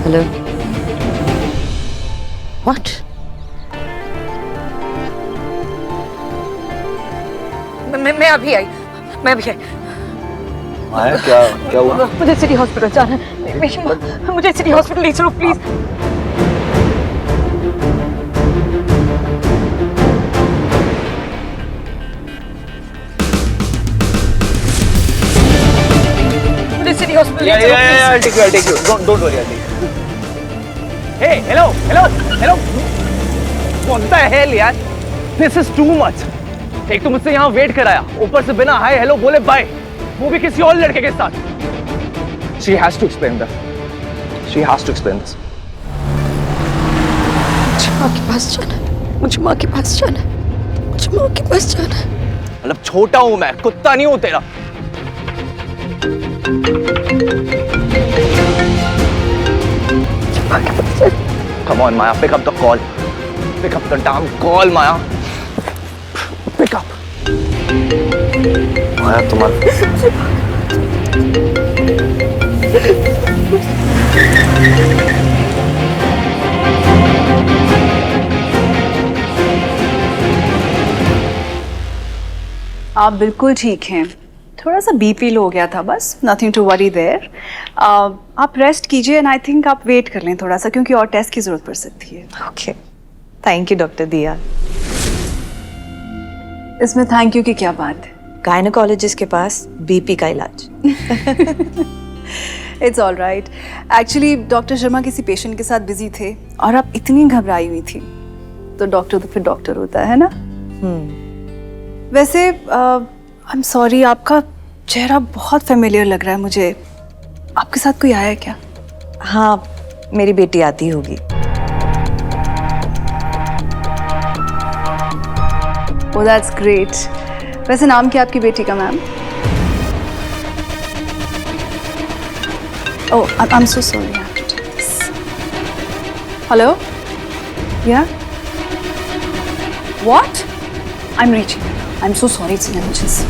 Hello. What? मैं अभी आई। माया क्या क्या हुआ? मुझे सिटी हॉस्पिटल जाना है। मुझे सिटी हॉस्पिटल ले चलो प्लीज। मुझे सिटी हॉस्पिटल ले चलो please. I'll take you. Don't worry, I'll take you. Hey, hello. What the hell, यार? This is too much. एक तो मुझसे यहाँ वेट कराया, ऊपर से बिना हाय हेलो बोले बाय, वो भी किसी और लड़के के साथ। She has to explain that. She has to explain this. मुझे माँ के पास जाना है। मुझे माँ के पास जाना है। मतलब छोटा हूँ मैं, कुत्ता नहीं हूँ तेरा। Come on, Maya, pick up the call. Pick up the damn call, Maya. Pick up. माया तुम्हारा आप बिल्कुल ठीक हैं। थोड़ा सा बीपी लो हो गया था बस, नथिंग टू वरी देयर। आप रेस्ट कीजिए एंड आई थिंक आप वेट कर लें थोड़ा सा, क्योंकि और टेस्ट की ज़रूरत पड़ सकती है। ओके, थैंक यू डॉक्टर दिया। इसमें थैंक यू की क्या बात है? गायनेकोलॉजिस्ट के पास बीपी का इलाज। It's all right. Actually doctor Sharma किसी पेशेंट के साथ बिजी थे और आप इतनी घबराई हुई थी, तो डॉक्टर तो फिर डॉक्टर होता है ना। वैसे आई एम सॉरी, आपका चेहरा बहुत फेमिलियर लग रहा है मुझे। आपके साथ कोई आया है क्या? हाँ, मेरी बेटी आती होगी। Oh that's great. वैसे नाम क्या आपकी बेटी का ma'am? Oh I am so sorry. Hello, yeah what? I am reaching. I am so sorry, it's an emergency.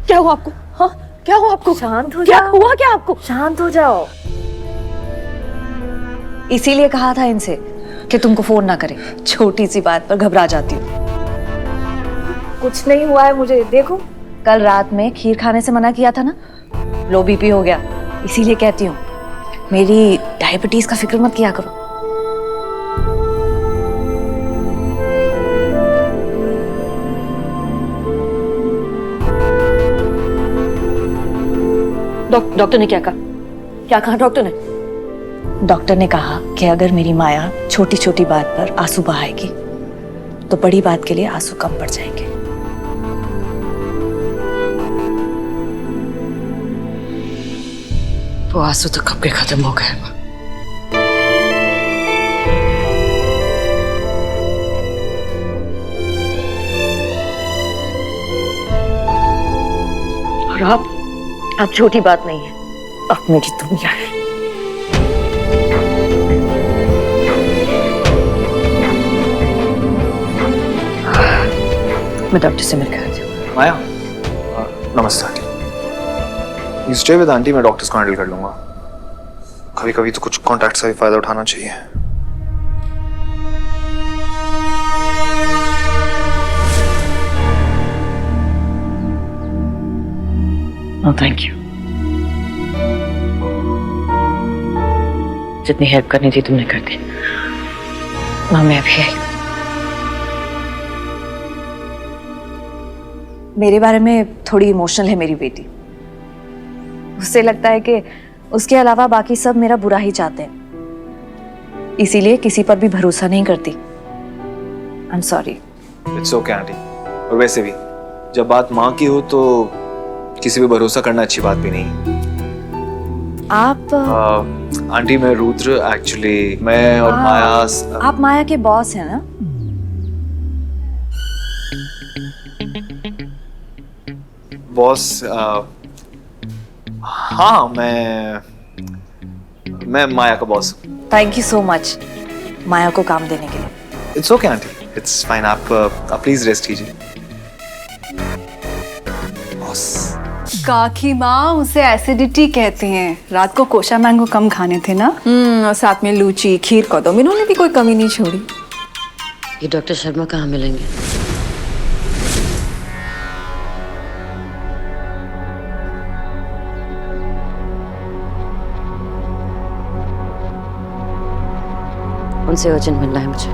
क्या हुआ आपको? हाँ, क्या हुआ आपको? शांत हो क्या जाओ। हुआ क्या आपको? शांत हो जाओ। इसीलिए कहा था इनसे कि तुमको फोन ना करें, छोटी सी बात पर घबरा जाती हूँ। कुछ नहीं हुआ है मुझे, देखो कल रात में खीर खाने से मना किया था ना, लो बीपी हो गया। इसीलिए कहती हूँ मेरी डायबिटीज का फिक्र मत किया करो। डॉक्टर ने क्या कहा? क्या कहा डॉक्टर ने? डॉक्टर ने कहा कि अगर मेरी माया छोटी छोटी बात पर आंसू बहाएगी तो बड़ी बात के लिए आंसू कम पड़ जाएंगे। वो आंसू तो कब के खत्म हो गए। और अब छोटी बात नहीं है, अब मेरी दुनिया है। मैं डॉक्टर से मिलकर आती हूँ। माया, नमस्ते aunty. You stay with aunty, मैं डॉक्टर्स को हैंडल कर लूंगा। कभी कभी तो कुछ कॉन्टैक्ट का भी फायदा उठाना चाहिए। No thank you. जितनी हेल्प करनी थी तुमने कर दी। माँ मैं अभी आई। मेरे बारे में थोड़ी इमोशनल है मेरी बेटी। उससे लगता है कि उसके अलावा बाकी सब मेरा बुरा ही चाहते हैं। इसीलिए किसी पर भी भरोसा नहीं करती। I am sorry. It's okay aunty. और वैसे भी जब बात माँ की हो तो किसी पे भरोसा करना अच्छी बात भी नहीं। आप आंटी मैं रुद्र, एक्चुअली मैं और माया आप माया के बॉस हैं ना? बॉस। हाँ मैं माया का boss. Thank you so much Maya को काम देने के लिए। It's okay aunty, it's fine. आप प्लीज रेस्ट कीजिए। बॉस। काकी माँ, उसे एसिडिटी कहते हैं। रात को कोशा मैंगो कम खाने थे ना। और साथ में लूची, खीर, कदम, इन्होंने भी कोई कमी नहीं छोड़ी। ये डॉक्टर शर्मा कहाँ मिलेंगे? उनसे अर्जेंट मिलना है मुझे।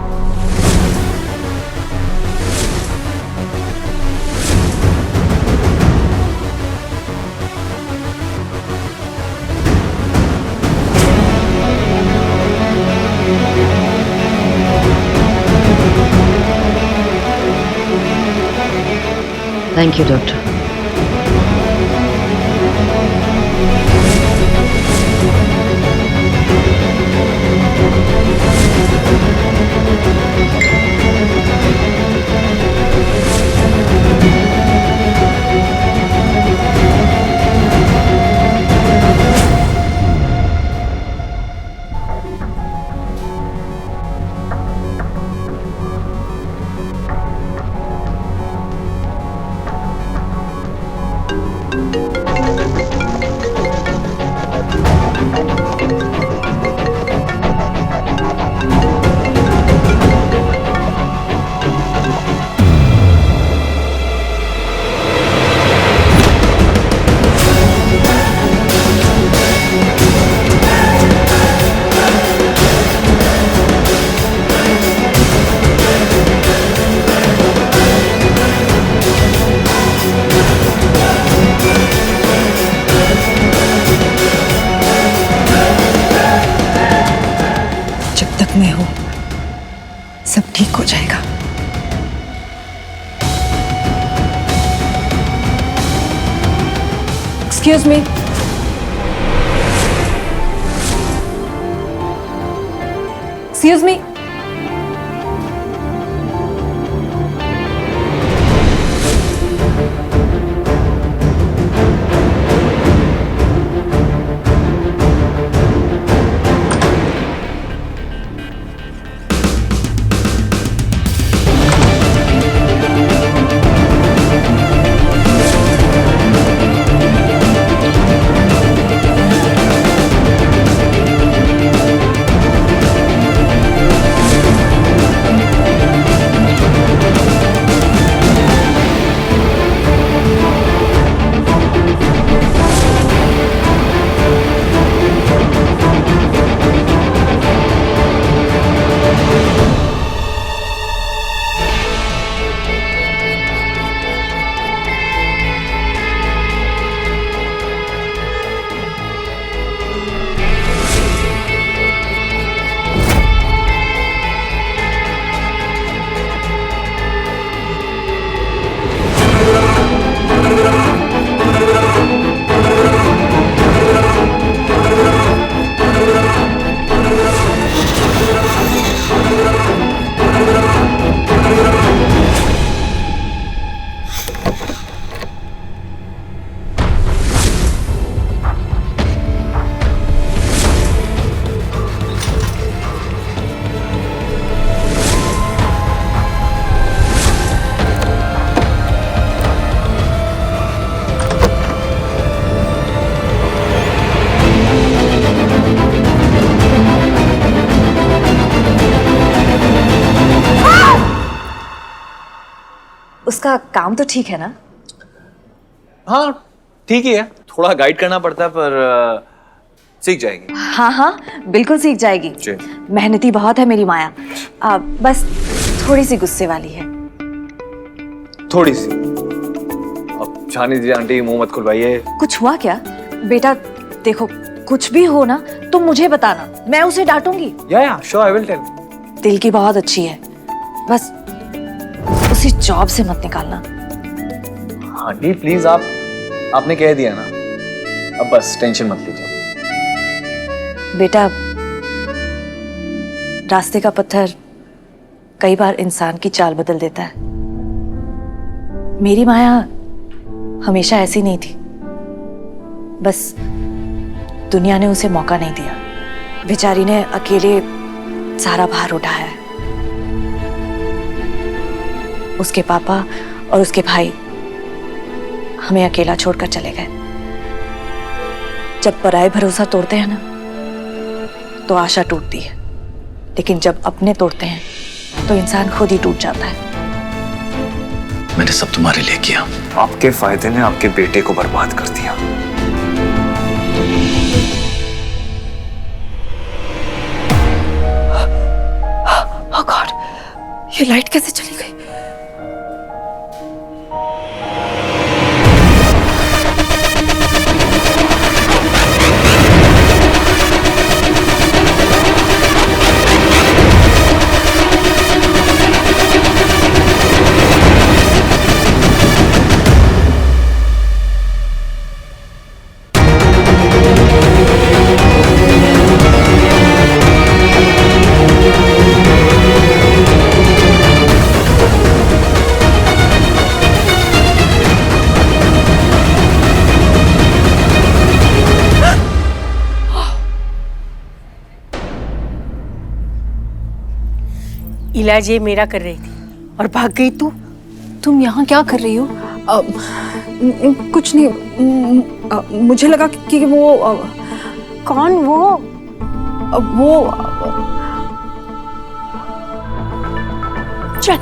Thank you doctor. मैं हूं, सब ठीक हो जाएगा। Excuse me. Excuse me. उसका काम तो ठीक है ना? हाँ ठीक ही है, थोड़ा गाइड करना पड़ता है पर सीख जाएगी। हाँ हाँ बिल्कुल सीख जाएगी। मेहनती बहुत है मेरी माया। बस थोड़ी सी गुस्से वाली है। थोड़ी सी। अब जाने दीजिए आंटी, मुंह मत खुलवाइए। कुछ हुआ क्या? बेटा देखो कुछ भी हो ना तुम मुझे बताना, मैं उसे डांटूंगी। या श्योर आई विल टेल। दिल की बहुत अच्छी है, बस उसे जॉब से मत निकालना। आंटी प्लीज, आपने कह दिया ना, अब बस टेंशन मत लीजिए। बेटा, रास्ते का पत्थर कई बार इंसान की चाल बदल देता है। मेरी माया हमेशा ऐसी नहीं थी, बस दुनिया ने उसे मौका नहीं दिया। बेचारी ने अकेले सारा भार उठाया है। उसके पापा और उसके भाई हमें अकेला छोड़कर चले गए। जब पराये भरोसा तोड़ते हैं ना, तो आशा टूटती है, लेकिन जब अपने तोड़ते हैं तो इंसान खुद ही टूट जाता है। मैंने सब तुम्हारे लिए किया, आपके फायदे ने आपके बेटे को बर्बाद कर दिया। Oh God, ये लाइट कैसे चली गई? इलाज ये मेरा कर रही थी और भाग गई तू। तुम यहाँ क्या कर रही हो? कुछ नहीं, मुझे लगा कि वो कौन वो? चल।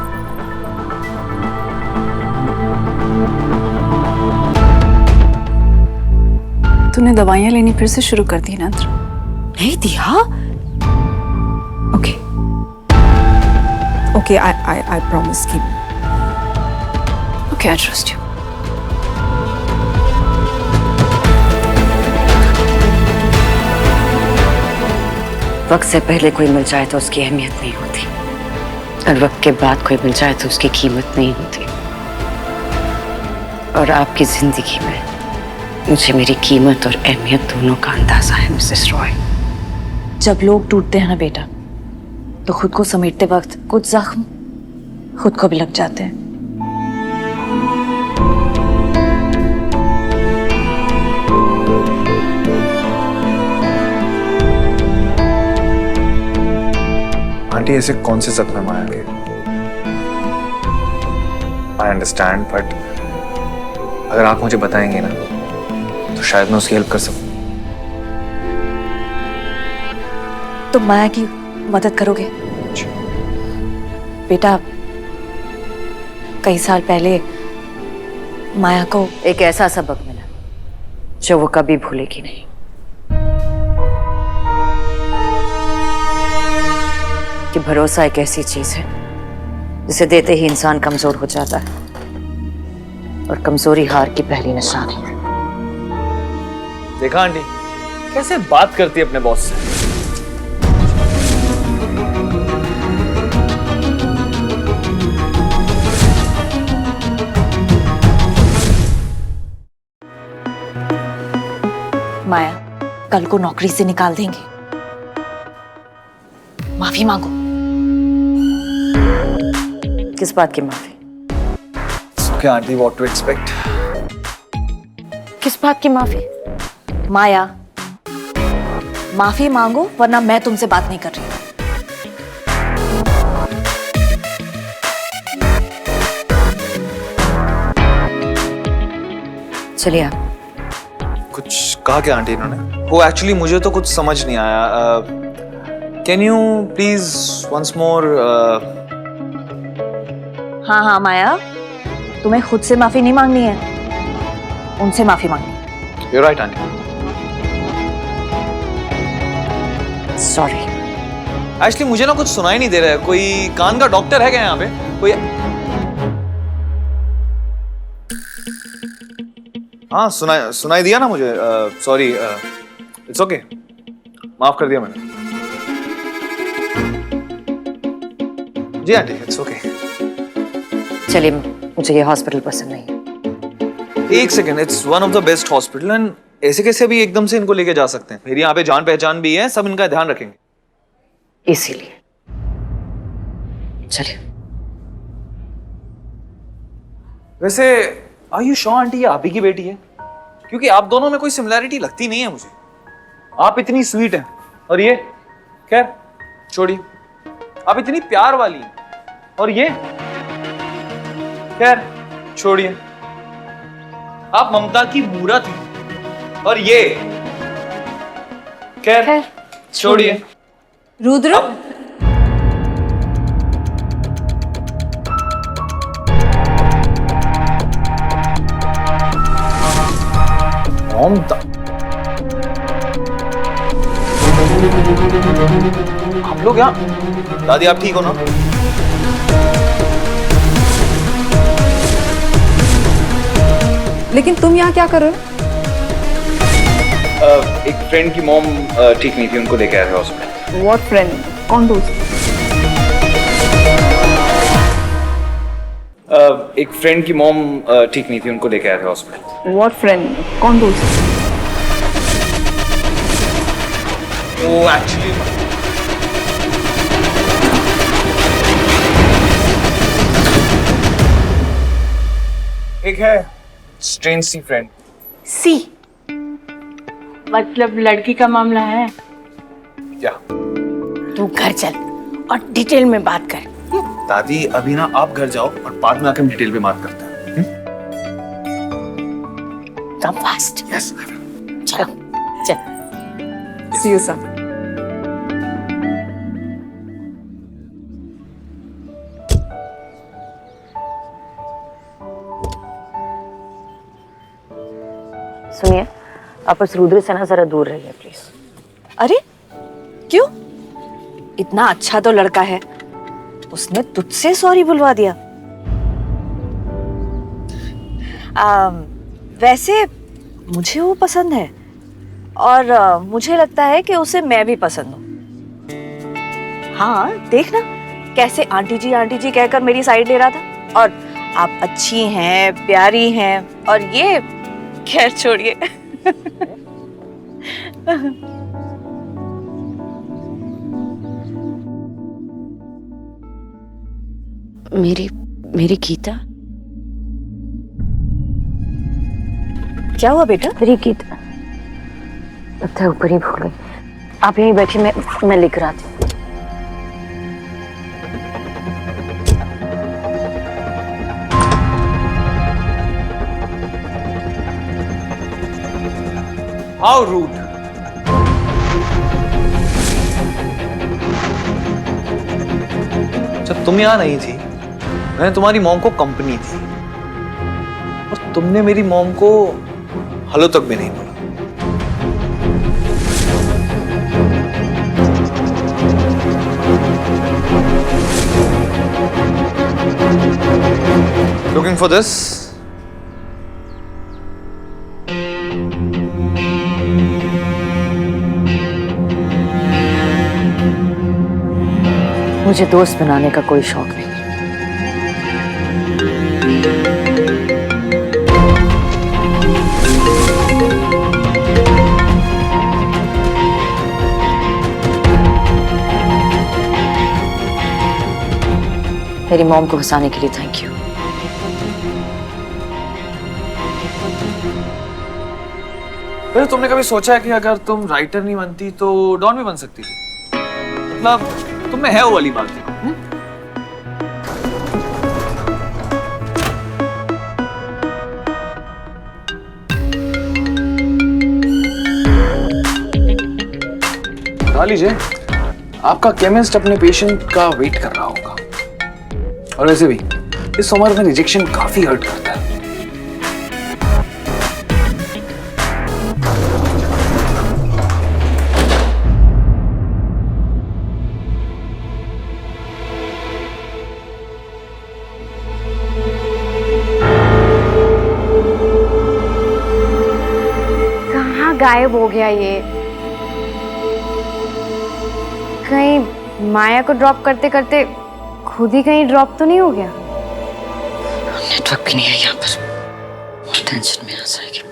तूने दवाइयाँ लेनी फिर से शुरू कर दी नंद्र? नहीं दिया। Okay, I promise कि Okay, I trust you. वक्त से पहले कोई मिल जाए तो उसकी अहमियत नहीं होती, और वक्त के बाद कोई मिल जाए तो उसकी कीमत नहीं होती। और आपकी जिंदगी में मुझे मेरी कीमत और अहमियत दोनों का अंदाजा है मिसेस रॉय। जब लोग टूटते हैं ना बेटा, तो खुद को समेटते वक्त कुछ जख्म खुद को भी लग जाते हैं। आंटी ऐसे कौन से जख्म में आएंगे? आई अंडरस्टैंड, बट अगर आप मुझे बताएंगे ना, तो शायद मैं उसकी हेल्प कर सकूं। तो माया की मदद करोगे? बेटा, कई साल पहले माया को एक ऐसा सबक मिला जो वो कभी भूलेगी नहीं। कि भरोसा एक ऐसी चीज है जिसे देते ही इंसान कमजोर हो जाता है, और कमजोरी हार की पहली निशानी है। देखा आंटी कैसे बात करती है अपने बॉस से। माया कल को नौकरी से निकाल देंगे, माफी मांगो। किस बात की माफी? Okay, aunty, what to expect? किस बात की माफी? माया, माफी मांगो वरना मैं तुमसे बात नहीं कर रही। चलिए आप। कुछ कहा क्या आंटी इन्होंने? वो एक्चुअली मुझे तो कुछ समझ नहीं आया। Can you please once more? हाँ हाँ माया, तुम्हें खुद से माफी नहीं मांगनी है, उनसे माफी मांगनी है। You're right, aunty. Sorry. Actually मुझे ना कुछ सुनाई नहीं दे रहा है। कोई कान का डॉक्टर है क्या यहाँ पे? कोई? हाँ, सुनाई दिया ना मुझे। Sorry, it's okay. माफ कर दिया मैंने। जी आंटी, इट्स ओके। चलिए, मुझे ये हॉस्पिटल पसंद नहीं। एक second, it's one of the best hospital and ऐसे कैसे अभी एकदम से इनको लेके जा सकते हैं? मेरी यहाँ पे जान पहचान भी है, सब इनका ध्यान रखेंगे। इसीलिए चलिए। वैसे आर यू श्योर आंटी ये आप ही की बेटी है? क्योंकि आप दोनों में कोई सिमिलैरिटी लगती नहीं है मुझे। आप इतनी स्वीट हैं और ये, खैर छोड़िए, आप इतनी प्यार वाली हैं और ये, खैर छोड़िए, आप ममता की मूरत हैं और ये, खैर छोड़िए। रुद्र, ममता, आप लोग यहाँ? दादी आप ठीक हो ना? लेकिन तुम यहाँ क्या कर रहे हो? एक फ्रेंड की मॉम ठीक नहीं थी, उनको लेके आया था हॉस्पिटल। What friend? कौन दोस्त? एक फ्रेंड की मॉम ठीक नहीं थी, उनको लेके आया था हॉस्पिटल। What friend? कौन दोस्त? वो एक्चुअली एक है स्ट्रेंज सी फ्रेंड। सी मतलब लड़की का मामला है। क्या? तू घर चल और डिटेल में बात कर। दादी अभी ना आप घर जाओ और बाद में आकर हम डिटेल पे बात करते हैं। Come fast. यस, चलो चल। See you son. सुनिए, आप उस रुद्र से ना जरा दूर रहिए प्लीज। अरे क्यों? इतना अच्छा तो लड़का है, उसने तुझसे सॉरी बुलवा दिया। वैसे मुझे वो पसंद है और मुझे लगता है कि उसे मैं भी पसंद हूँ। हाँ देखना कैसे आंटी जी कहकर मेरी साइड ले रहा था। और आप अच्छी हैं, प्यारी हैं, और ये खैर छोड़िए। मेरी गीता। क्या हुआ बेटा? मेरी गीता लगता है ऊपर ही भूल गई। आप यहीं बैठिए, मैं लिख रहा थी। How rude! जब तुम यहाँ नहीं थी, मैंने तुम्हारी मॉम को कंपनी दी और तुमने मेरी मॉम को हेलो तक भी नहीं बोला। Looking for this? मुझे दोस्त बनाने का कोई शौक नहीं। मेरी मॉम को हंसाने के लिए थैंक यू। वैसे तुमने कभी सोचा है कि अगर तुम राइटर नहीं बनती तो डॉन भी बन सकती थी? मतलब तुम में है वो वाली बात। उठा लीजिए, आपका केमिस्ट अपने पेशेंट का वेट कर रहा होगा। और वैसे भी इस उम्र में रिजेक्शन काफी हर्ट करता है। कहाँ गायब हो गया ये? कहीं माया को ड्रॉप करते करते खुद ही कहीं ड्रॉप तो नहीं हो गया? नेटवर्क भी नहीं है यहाँ पर, टेंशन में आ जाएगी।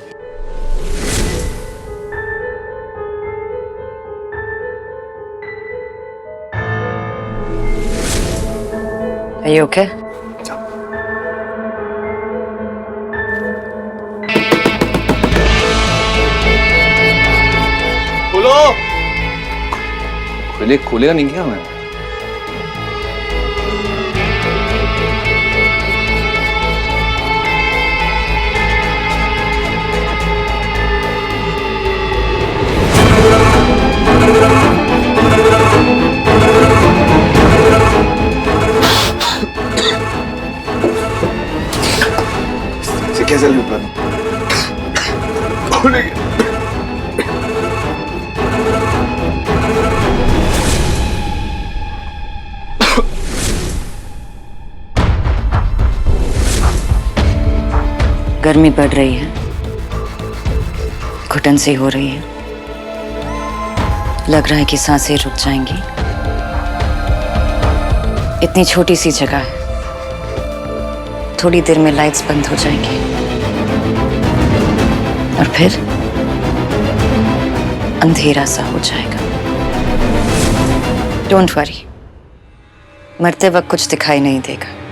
Are you okay? खोलो। खोलेगा नहीं क्या मैं? कैसे लूट खोलेगा? गर्मी बढ़ रही है, घुटन सी हो रही है, लग रहा है कि सांसें रुक जाएंगी। इतनी छोटी सी जगह है, थोड़ी देर में लाइट्स बंद हो जाएंगी और फिर अंधेरा सा हो जाएगा। डोंट वरी, मरते वक्त कुछ दिखाई नहीं देगा।